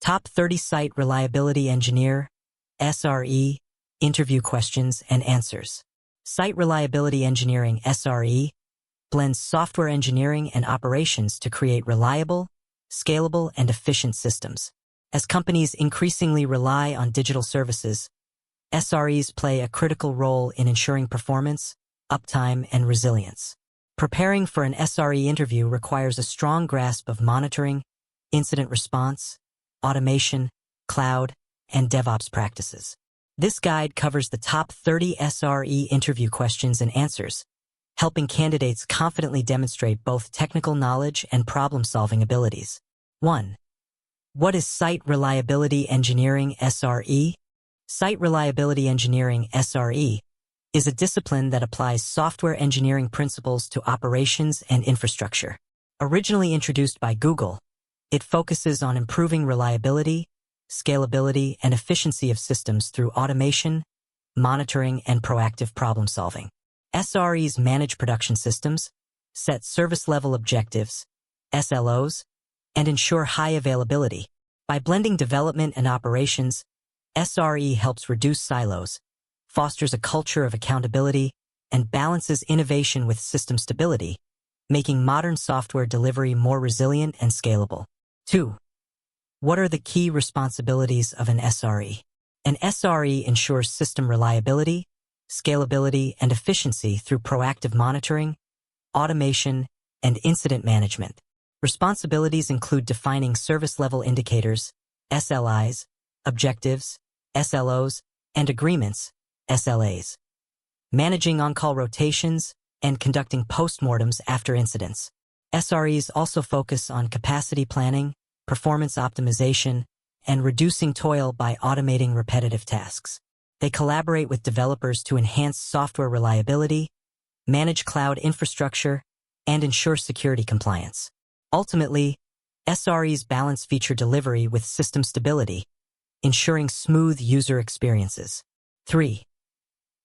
Top 30 Site Reliability Engineer, SRE, Interview Questions and Answers. Site Reliability Engineering, SRE, blends software engineering and operations to create reliable, scalable, and efficient systems. As companies increasingly rely on digital services, SREs play a critical role in ensuring performance, uptime, and resilience. Preparing for an SRE interview requires a strong grasp of monitoring, incident response, automation, cloud, and DevOps practices. This guide covers the top 30 SRE interview questions and answers, helping candidates confidently demonstrate both technical knowledge and problem-solving abilities. 1. What is Site Reliability Engineering, SRE? Site Reliability Engineering, SRE, is a discipline that applies software engineering principles to operations and infrastructure. Originally introduced by Google, it focuses on improving reliability, scalability, and efficiency of systems through automation, monitoring, and proactive problem-solving. SREs manage production systems, set service-level objectives, SLOs, and ensure high availability. By blending development and operations, SRE helps reduce silos, fosters a culture of accountability, and balances innovation with system stability, making modern software delivery more resilient and scalable. 2. What are the key responsibilities of an SRE? An SRE ensures system reliability, scalability, and efficiency through proactive monitoring, automation, and incident management. Responsibilities include defining service-level indicators, SLIs, objectives, SLOs, and agreements, SLAs, managing on-call rotations, and conducting postmortems after incidents. SREs also focus on capacity planning, performance optimization, and reducing toil by automating repetitive tasks. They collaborate with developers to enhance software reliability, manage cloud infrastructure, and ensure security compliance. Ultimately, SREs balance feature delivery with system stability, ensuring smooth user experiences. 3.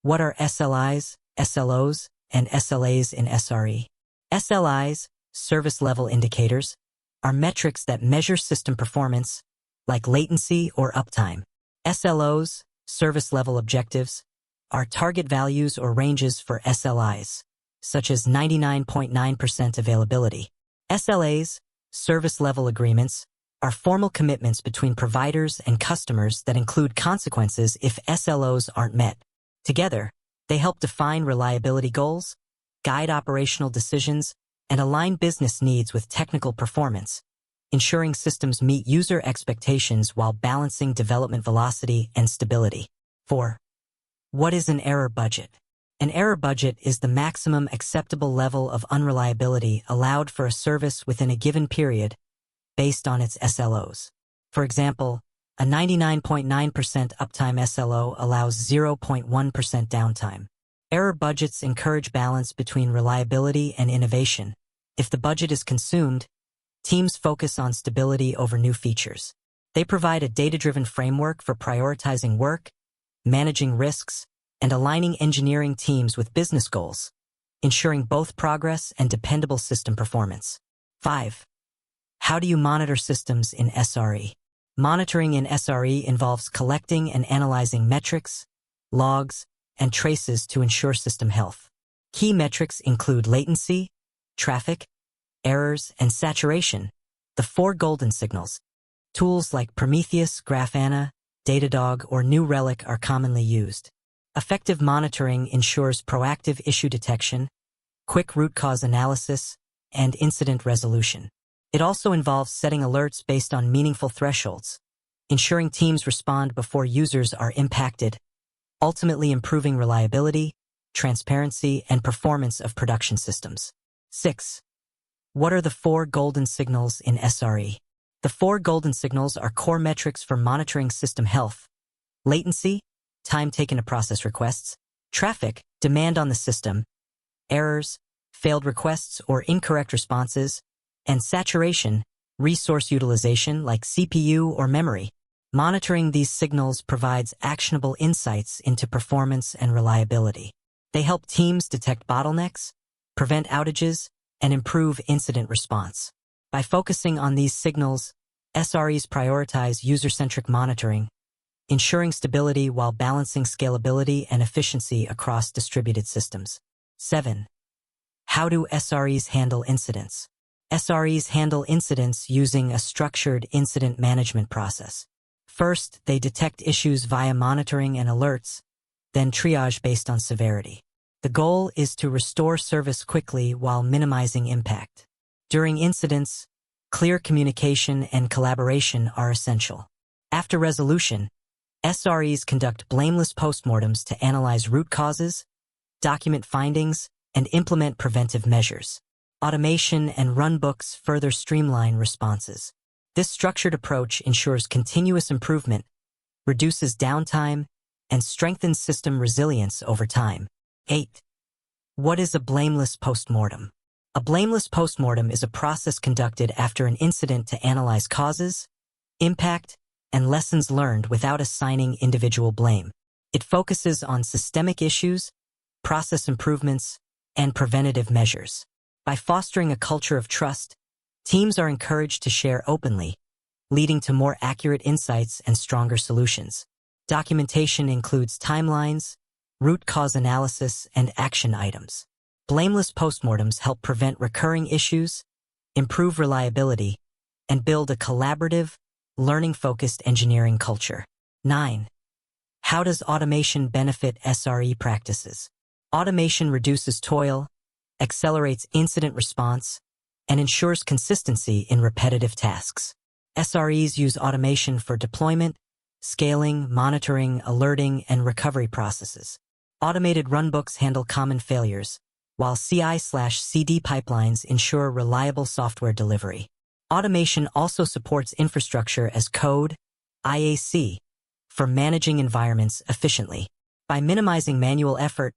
What are SLIs, SLOs, and SLAs in SRE? SLIs, service level indicators, are metrics that measure system performance, like latency or uptime. SLOs, service level objectives, are target values or ranges for SLIs, such as 99.9% availability. SLAs, service level agreements, are formal commitments between providers and customers that include consequences if SLOs aren't met. Together, they help define reliability goals, guide operational decisions, and align business needs with technical performance, ensuring systems meet user expectations while balancing development velocity and stability. 4. What is an error budget? An error budget is the maximum acceptable level of unreliability allowed for a service within a given period based on its SLOs. For example, a 99.9% uptime SLO allows 0.1% downtime. Error budgets encourage balance between reliability and innovation. If the budget is consumed, teams focus on stability over new features. They provide a data-driven framework for prioritizing work, managing risks, and aligning engineering teams with business goals, ensuring both progress and dependable system performance. 5. How do you monitor systems in SRE? Monitoring in SRE involves collecting and analyzing metrics, logs, and traces to ensure system health. Key metrics include latency, traffic, errors, and saturation, the 4 golden signals. Tools like Prometheus, Grafana, Datadog, or New Relic are commonly used. Effective monitoring ensures proactive issue detection, quick root cause analysis, and incident resolution. It also involves setting alerts based on meaningful thresholds, ensuring teams respond before users are impacted, ultimately improving reliability, transparency, and performance of production systems. 6. What are the 4 golden signals in SRE? The 4 golden signals are core metrics for monitoring system health: latency, time taken to process requests; traffic, demand on the system; errors, failed requests or incorrect responses; and saturation, resource utilization like CPU or memory. Monitoring these signals provides actionable insights into performance and reliability. They help teams detect bottlenecks, prevent outages, and improve incident response. By focusing on these signals, SREs prioritize user-centric monitoring, ensuring stability while balancing scalability and efficiency across distributed systems. 7. How do SREs handle incidents? SREs handle incidents using a structured incident management process. First, they detect issues via monitoring and alerts, then triage based on severity. The goal is to restore service quickly while minimizing impact. During incidents, clear communication and collaboration are essential. After resolution, SREs conduct blameless postmortems to analyze root causes, document findings, and implement preventive measures. Automation and runbooks further streamline responses. This structured approach ensures continuous improvement, reduces downtime, and strengthens system resilience over time. 8. What is a blameless postmortem? A blameless postmortem is a process conducted after an incident to analyze causes, impact, and lessons learned without assigning individual blame. It focuses on systemic issues, process improvements, and preventative measures. By fostering a culture of trust, teams are encouraged to share openly, leading to more accurate insights and stronger solutions. Documentation includes timelines, root cause analysis, and action items. Blameless postmortems help prevent recurring issues, improve reliability, and build a collaborative, learning-focused engineering culture. 9. How does automation benefit SRE practices? Automation reduces toil, accelerates incident response, and ensures consistency in repetitive tasks. SREs use automation for deployment, scaling, monitoring, alerting, and recovery processes. Automated runbooks handle common failures, while CI/CD pipelines ensure reliable software delivery. Automation also supports infrastructure as code, IAC, for managing environments efficiently. By minimizing manual effort,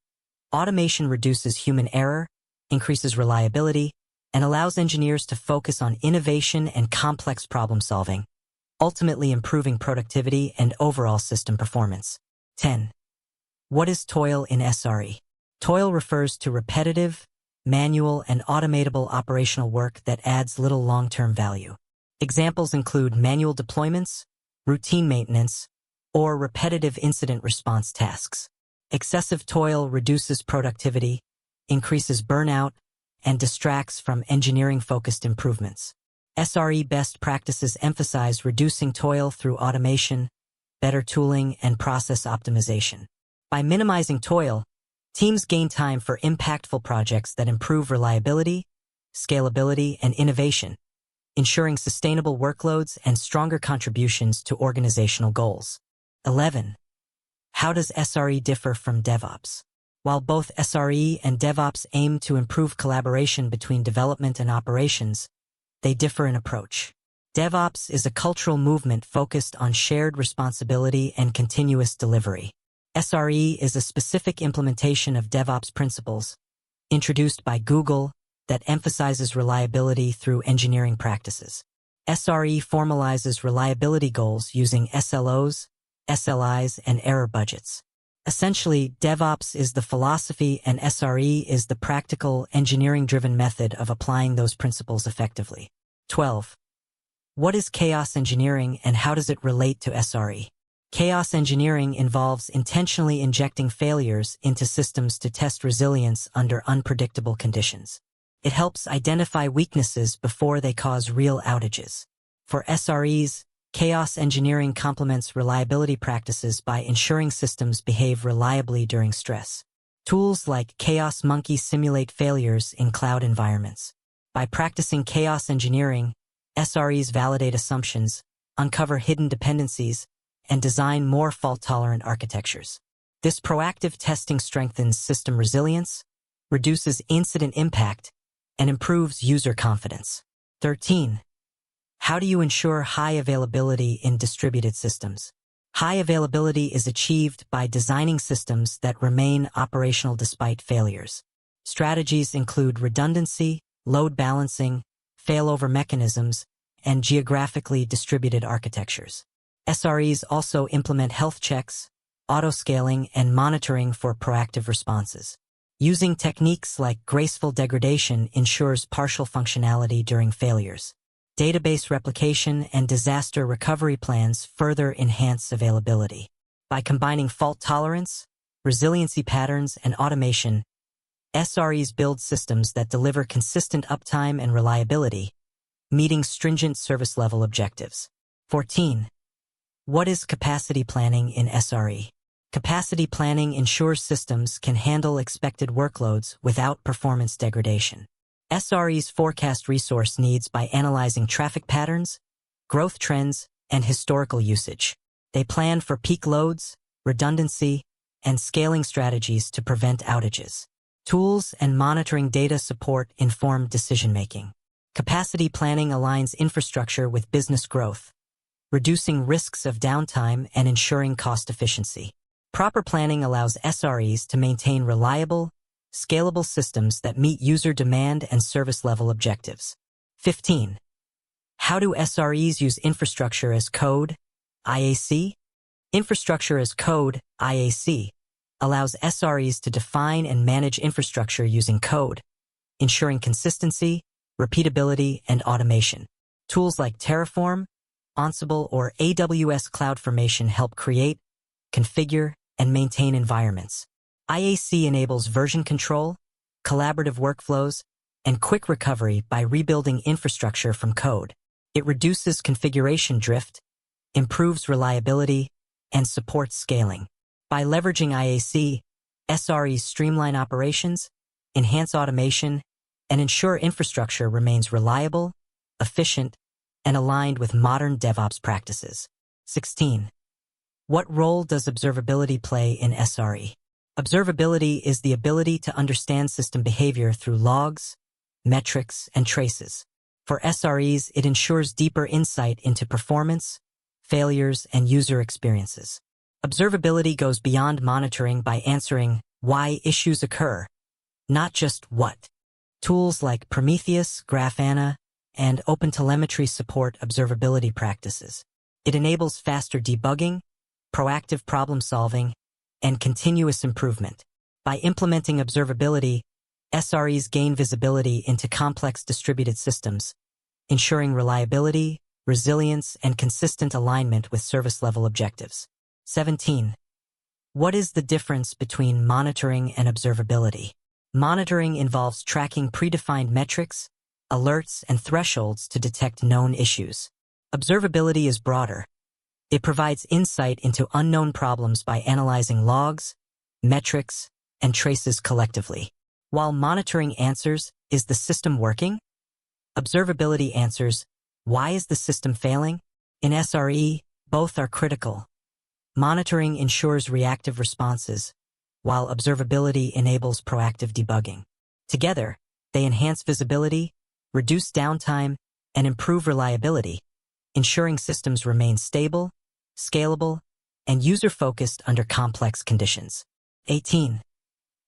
automation reduces human error, increases reliability, and allows engineers to focus on innovation and complex problem-solving, ultimately improving productivity and overall system performance. 10. What is toil in SRE? Toil refers to repetitive, manual, and automatable operational work that adds little long-term value. Examples include manual deployments, routine maintenance, or repetitive incident response tasks. Excessive toil reduces productivity, increases burnout, and distracts from engineering-focused improvements. SRE best practices emphasize reducing toil through automation, better tooling, and process optimization. By minimizing toil, teams gain time for impactful projects that improve reliability, scalability, and innovation, ensuring sustainable workloads and stronger contributions to organizational goals. 11. How does SRE differ from DevOps? While both SRE and DevOps aim to improve collaboration between development and operations, they differ in approach. DevOps is a cultural movement focused on shared responsibility and continuous delivery. SRE is a specific implementation of DevOps principles, introduced by Google, that emphasizes reliability through engineering practices. SRE formalizes reliability goals using SLOs, SLIs, and error budgets. Essentially, DevOps is the philosophy and SRE is the practical, engineering-driven method of applying those principles effectively. 12. What is chaos engineering and how does it relate to SRE? Chaos engineering involves intentionally injecting failures into systems to test resilience under unpredictable conditions. It helps identify weaknesses before they cause real outages. For SREs, chaos engineering complements reliability practices by ensuring systems behave reliably during stress. Tools like Chaos Monkey simulate failures in cloud environments. By practicing chaos engineering, SREs validate assumptions, uncover hidden dependencies, and design more fault-tolerant architectures. This proactive testing strengthens system resilience, reduces incident impact, and improves user confidence. 13. How do you ensure high availability in distributed systems? High availability is achieved by designing systems that remain operational despite failures. Strategies include redundancy, load balancing, failover mechanisms, and geographically distributed architectures. SREs also implement health checks, auto-scaling, and monitoring for proactive responses. Using techniques like graceful degradation ensures partial functionality during failures. Database replication and disaster recovery plans further enhance availability. By combining fault tolerance, resiliency patterns, and automation, SREs build systems that deliver consistent uptime and reliability, meeting stringent service level objectives. 14. What is capacity planning in SRE? Capacity planning ensures systems can handle expected workloads without performance degradation. SREs forecast resource needs by analyzing traffic patterns, growth trends, and historical usage. They plan for peak loads, redundancy, and scaling strategies to prevent outages. Tools and monitoring data support informed decision-making. Capacity planning aligns infrastructure with business growth, reducing risks of downtime and ensuring cost efficiency. Proper planning allows SREs to maintain reliable, scalable systems that meet user demand and service level objectives. 15. How do SREs use infrastructure as code, IAC? Infrastructure as code, IAC, allows SREs to define and manage infrastructure using code, ensuring consistency, repeatability, and automation. Tools like Terraform, Ansible, or AWS CloudFormation help create, configure, and maintain environments. IAC enables version control, collaborative workflows, and quick recovery by rebuilding infrastructure from code. It reduces configuration drift, improves reliability, and supports scaling. By leveraging IAC, SREs streamline operations, enhance automation, and ensure infrastructure remains reliable, efficient, and aligned with modern DevOps practices. 16. What role does observability play in SRE? Observability is the ability to understand system behavior through logs, metrics, and traces. For SREs, it ensures deeper insight into performance, failures, and user experiences. Observability goes beyond monitoring by answering why issues occur, not just what. Tools like Prometheus, Grafana, and OpenTelemetry support observability practices. It enables faster debugging, proactive problem-solving, and continuous improvement. By implementing observability, SREs gain visibility into complex distributed systems, ensuring reliability, resilience, and consistent alignment with service-level objectives. 17. What is the difference between monitoring and observability? Monitoring involves tracking predefined metrics, alerts, and thresholds to detect known issues. Observability is broader. It provides insight into unknown problems by analyzing logs, metrics, and traces collectively. While monitoring answers, is the system working? Observability answers, why is the system failing? In SRE, both are critical. Monitoring ensures reactive responses, while observability enables proactive debugging. Together, they enhance visibility, reduce downtime, and improve reliability, ensuring systems remain stable, scalable, and user-focused under complex conditions. 18.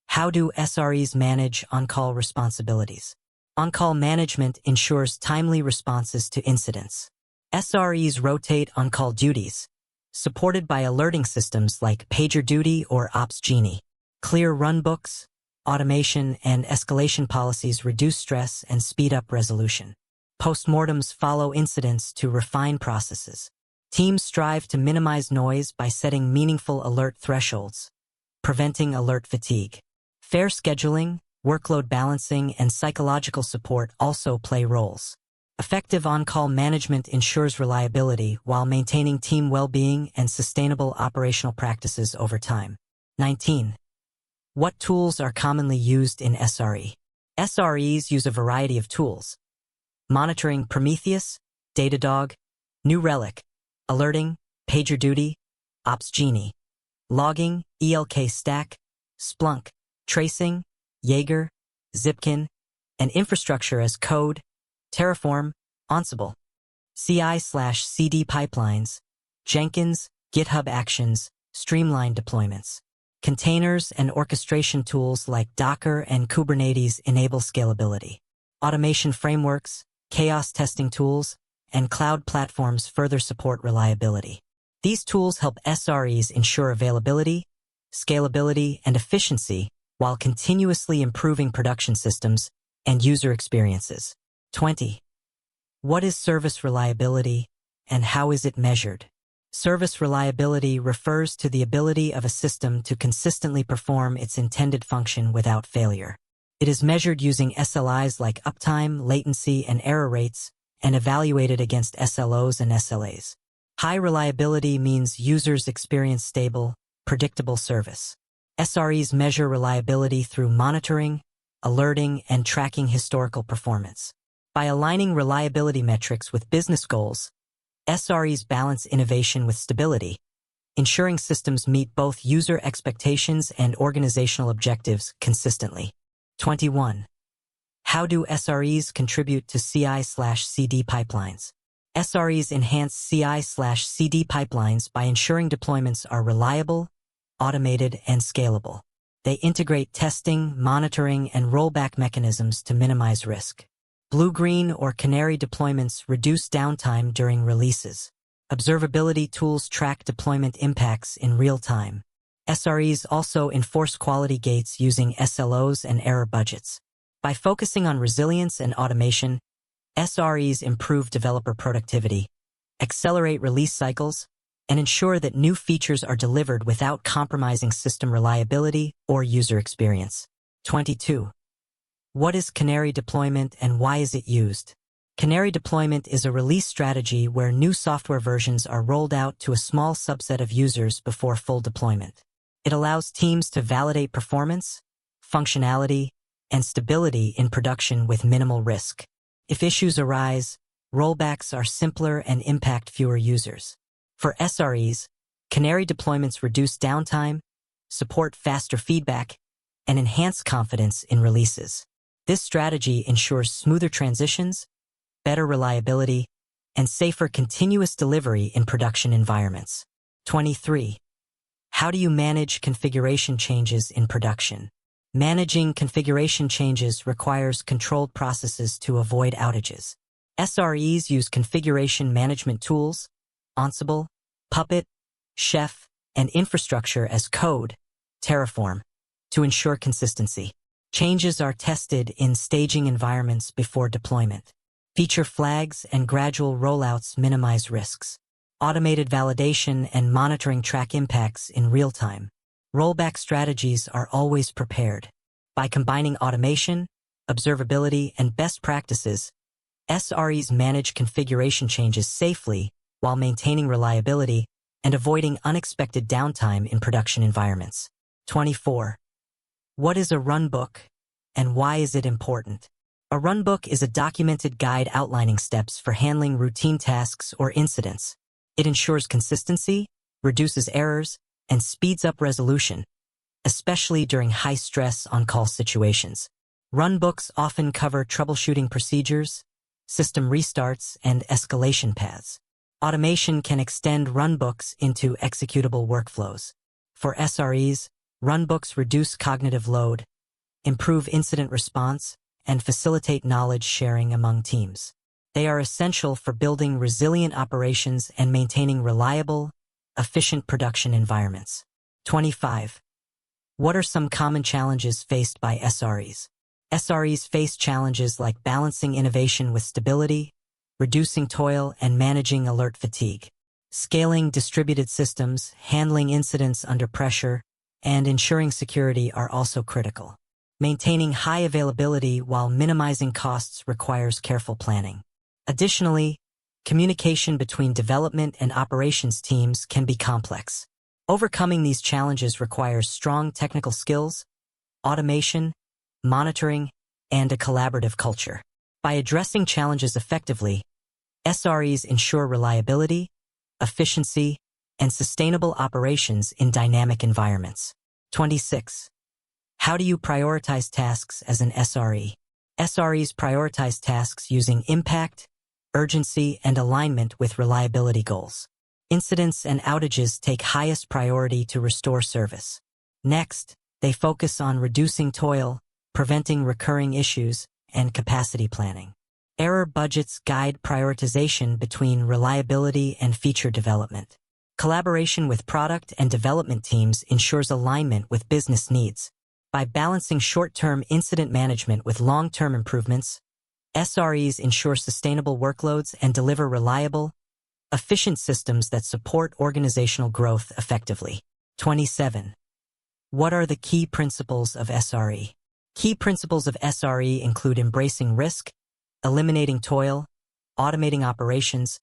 How do SREs manage on-call responsibilities? On-call management ensures timely responses to incidents. SREs rotate on-call duties, supported by alerting systems like PagerDuty or OpsGenie. Clear runbooks, automation, and escalation policies reduce stress and speed up resolution. Postmortems follow incidents to refine processes. Teams strive to minimize noise by setting meaningful alert thresholds, preventing alert fatigue. Fair scheduling, workload balancing, and psychological support also play roles. Effective on-call management ensures reliability while maintaining team well-being and sustainable operational practices over time. 19. What tools are commonly used in SRE? SREs use a variety of tools. Monitoring Prometheus, Datadog, New Relic, alerting, PagerDuty, OpsGenie, logging, ELK Stack, Splunk, tracing, Jaeger, Zipkin, and infrastructure as code, Terraform, Ansible, CI/CD pipelines, Jenkins, GitHub Actions, streamlined deployments. Containers and orchestration tools like Docker and Kubernetes enable scalability. Automation frameworks, chaos testing tools, and cloud platforms further support reliability. These tools help SREs ensure availability, scalability, and efficiency while continuously improving production systems and user experiences. 20. What is service reliability, and how is it measured? Service reliability refers to the ability of a system to consistently perform its intended function without failure. It is measured using SLIs like uptime, latency, and error rates, and evaluated against SLOs and SLAs. High reliability means users experience stable, predictable service. SREs measure reliability through monitoring, alerting, and tracking historical performance. By aligning reliability metrics with business goals, SREs balance innovation with stability, ensuring systems meet both user expectations and organizational objectives consistently. 21. How do SREs contribute to CI/CD pipelines? SREs enhance CI/CD pipelines by ensuring deployments are reliable, automated, and scalable. They integrate testing, monitoring, and rollback mechanisms to minimize risk. Blue-green or canary deployments reduce downtime during releases. Observability tools track deployment impacts in real time. SREs also enforce quality gates using SLOs and error budgets. By focusing on resilience and automation, SREs improve developer productivity, accelerate release cycles, and ensure that new features are delivered without compromising system reliability or user experience. 22. What is canary deployment and why is it used? Canary deployment is a release strategy where new software versions are rolled out to a small subset of users before full deployment. It allows teams to validate performance, functionality, and stability in production with minimal risk. If issues arise, rollbacks are simpler and impact fewer users. For SREs, canary deployments reduce downtime, support faster feedback, and enhance confidence in releases. This strategy ensures smoother transitions, better reliability, and safer continuous delivery in production environments. 23. How do you manage configuration changes in production? Managing configuration changes requires controlled processes to avoid outages. SREs use configuration management tools, Ansible, Puppet, Chef, and infrastructure as code, Terraform, to ensure consistency. Changes are tested in staging environments before deployment. Feature flags and gradual rollouts minimize risks. Automated validation and monitoring track impacts in real time. Rollback strategies are always prepared. By combining automation, observability, and best practices, SREs manage configuration changes safely while maintaining reliability and avoiding unexpected downtime in production environments. 24. What is a runbook, and why is it important? A runbook is a documented guide outlining steps for handling routine tasks or incidents. It ensures consistency, reduces errors, and speeds up resolution, especially during high-stress on-call situations. Runbooks often cover troubleshooting procedures, system restarts, and escalation paths. Automation can extend runbooks into executable workflows. For SREs, runbooks reduce cognitive load, improve incident response, and facilitate knowledge sharing among teams. They are essential for building resilient operations and maintaining reliable, efficient production environments. 25. What are some common challenges faced by SREs? SREs face challenges like balancing innovation with stability, reducing toil, and managing alert fatigue. Scaling distributed systems, handling incidents under pressure, and ensuring security are also critical. Maintaining high availability while minimizing costs requires careful planning. Additionally, communication between development and operations teams can be complex. Overcoming these challenges requires strong technical skills, automation, monitoring, and a collaborative culture. By addressing challenges effectively, SREs ensure reliability, efficiency, and sustainable operations in dynamic environments. 26. How do you prioritize tasks as an SRE? SREs prioritize tasks using impact, urgency, and alignment with reliability goals. Incidents and outages take highest priority to restore service. Next, they focus on reducing toil, preventing recurring issues, and capacity planning. Error budgets guide prioritization between reliability and feature development. Collaboration with product and development teams ensures alignment with business needs. By balancing short-term incident management with long-term improvements, SREs ensure sustainable workloads and deliver reliable, efficient systems that support organizational growth effectively. 27. What are the key principles of SRE? Key principles of SRE include embracing risk, eliminating toil, automating operations,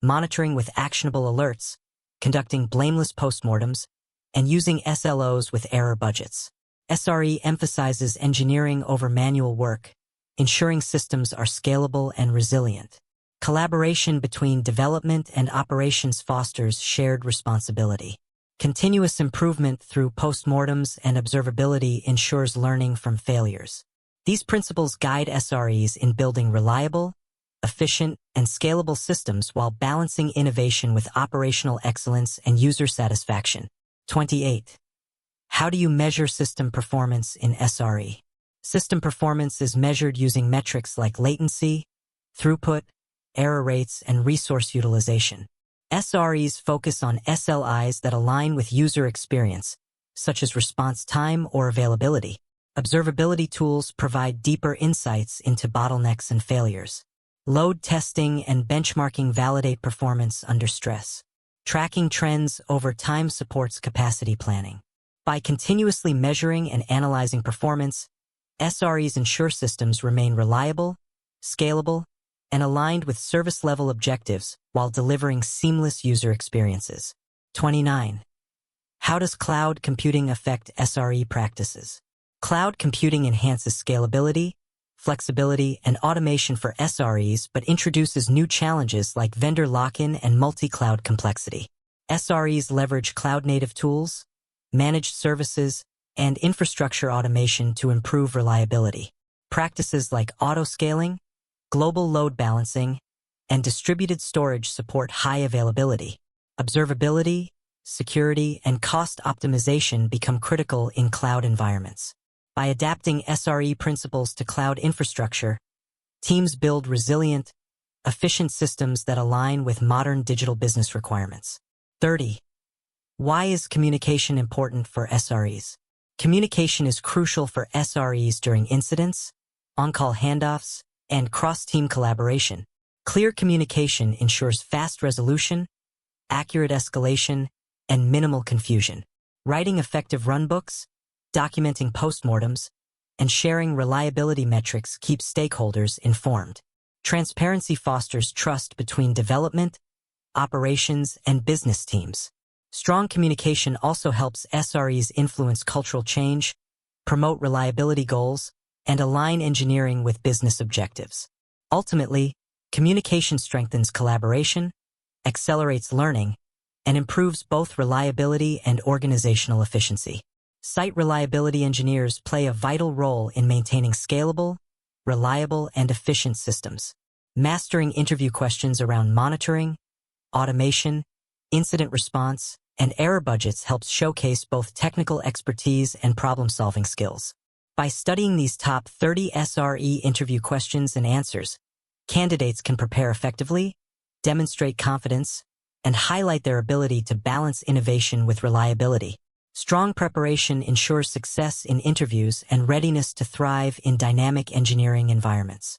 monitoring with actionable alerts, conducting blameless postmortems, and using SLOs with error budgets. SRE emphasizes engineering over manual work, ensuring systems are scalable and resilient. Collaboration between development and operations fosters shared responsibility. Continuous improvement through postmortems and observability ensures learning from failures. These principles guide SREs in building reliable, efficient, and scalable systems while balancing innovation with operational excellence and user satisfaction. 28. How do you measure system performance in SRE? System performance is measured using metrics like latency, throughput, error rates, and resource utilization. SREs focus on SLIs that align with user experience, such as response time or availability. Observability tools provide deeper insights into bottlenecks and failures. Load testing and benchmarking validate performance under stress. Tracking trends over time supports capacity planning. By continuously measuring and analyzing performance, SREs ensure systems remain reliable, scalable, and aligned with service-level objectives while delivering seamless user experiences. 29. How does cloud computing affect SRE practices? Cloud computing enhances scalability, flexibility, and automation for SREs but introduces new challenges like vendor lock-in and multi-cloud complexity. SREs leverage cloud-native tools, managed services, and infrastructure automation to improve reliability. Practices like auto-scaling, global load balancing, and distributed storage support high availability. Observability, security, and cost optimization become critical in cloud environments. By adapting SRE principles to cloud infrastructure, teams build resilient, efficient systems that align with modern digital business requirements. 30. Why is communication important for SREs? Communication is crucial for SREs during incidents, on-call handoffs, and cross-team collaboration. Clear communication ensures fast resolution, accurate escalation, and minimal confusion. Writing effective runbooks, documenting postmortems, and sharing reliability metrics keeps stakeholders informed. Transparency fosters trust between development, operations, and business teams. Strong communication also helps SREs influence cultural change, promote reliability goals, and align engineering with business objectives. Ultimately, communication strengthens collaboration, accelerates learning, and improves both reliability and organizational efficiency. Site reliability engineers play a vital role in maintaining scalable, reliable, and efficient systems. Mastering interview questions around monitoring, automation, incident response, and error budgets helps showcase both technical expertise and problem-solving skills. By studying these top 30 SRE interview questions and answers, candidates can prepare effectively, demonstrate confidence, and highlight their ability to balance innovation with reliability. Strong preparation ensures success in interviews and readiness to thrive in dynamic engineering environments.